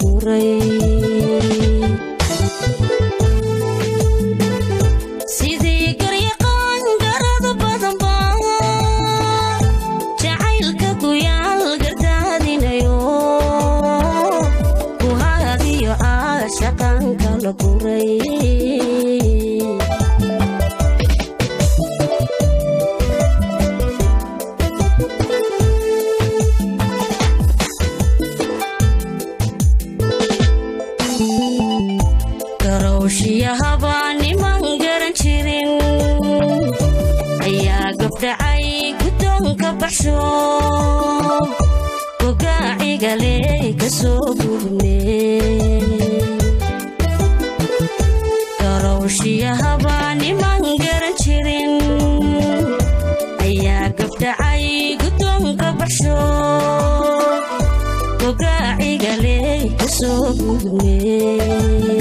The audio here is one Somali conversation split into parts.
guray sidii garyaqaan garada badan baa jacaylka ku yaal gardaadinayo ku haadiyo caashaqan kala guray Habani mangaran jirin ayaa gabdhacay guddoonka baxsho gogaaciga leey ka soo gurnee garowshiya habani mangaran jirin ayaa gabdhacay guddoonka baxsho gogaaciga leey ka soo gurnee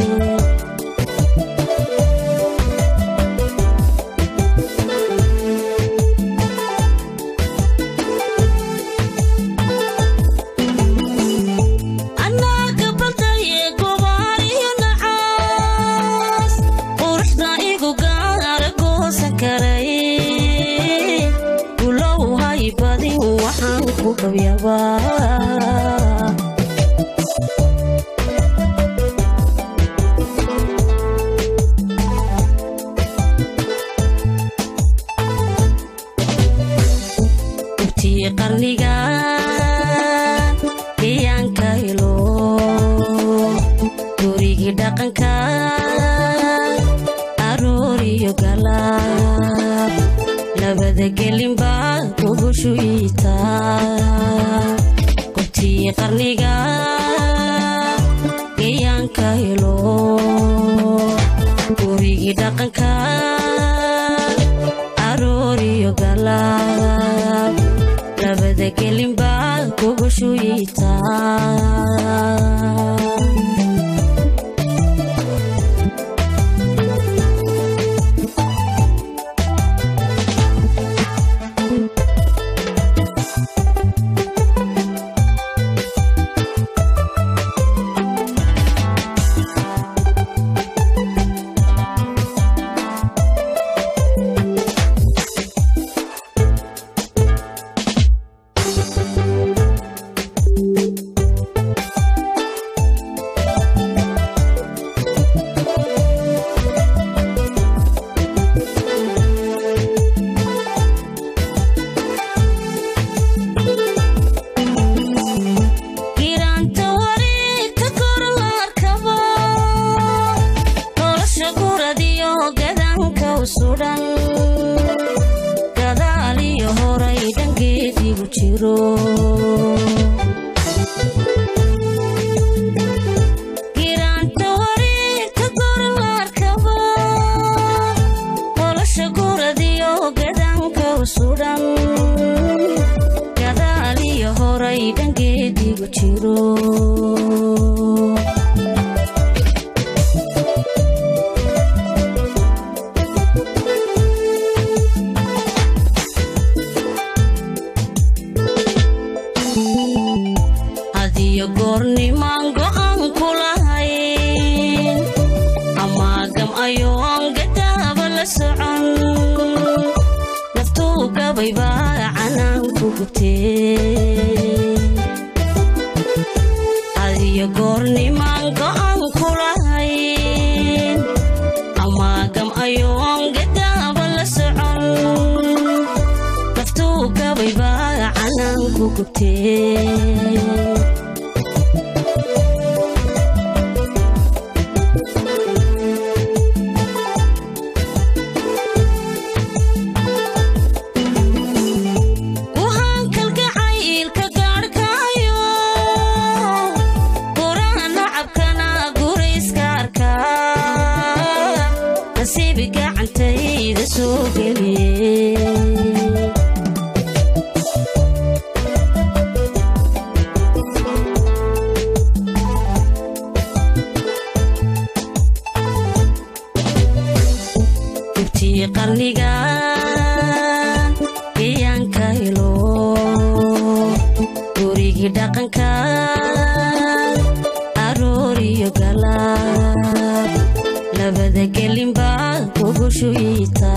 qarniga deegaanka helo gurigi dhaqanka arooriyo galab labada gelinba ugu shuita qoftii qarniga deegaanka helo gurigi dhaqanka arooriyo galab labada gelinba ugu shuita sudan gadaaliyo horay dhangeedigu jiro giraanta wareegta gorlaarkaba nolosha guradiyo gadanka sudan gadaaliyo horay dhangeedigu jiro gorni mango an kulahayn amagam ayoon gadaba la socon naftu gabayba canan ku gubtee adiyo gorni mango an kulahayn amagam ayoon gadaba la socon naftu gabayba canan ku gubtee qarniga deegaanka helo gurigi dhaqanka shuyita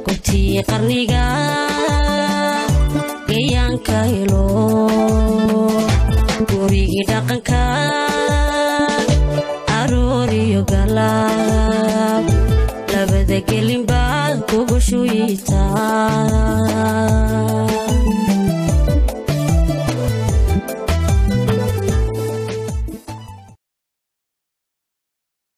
kuti qarniga gayanka helo gurigi dhaqanka arooriyo galab labada gelin baa kugu shuyita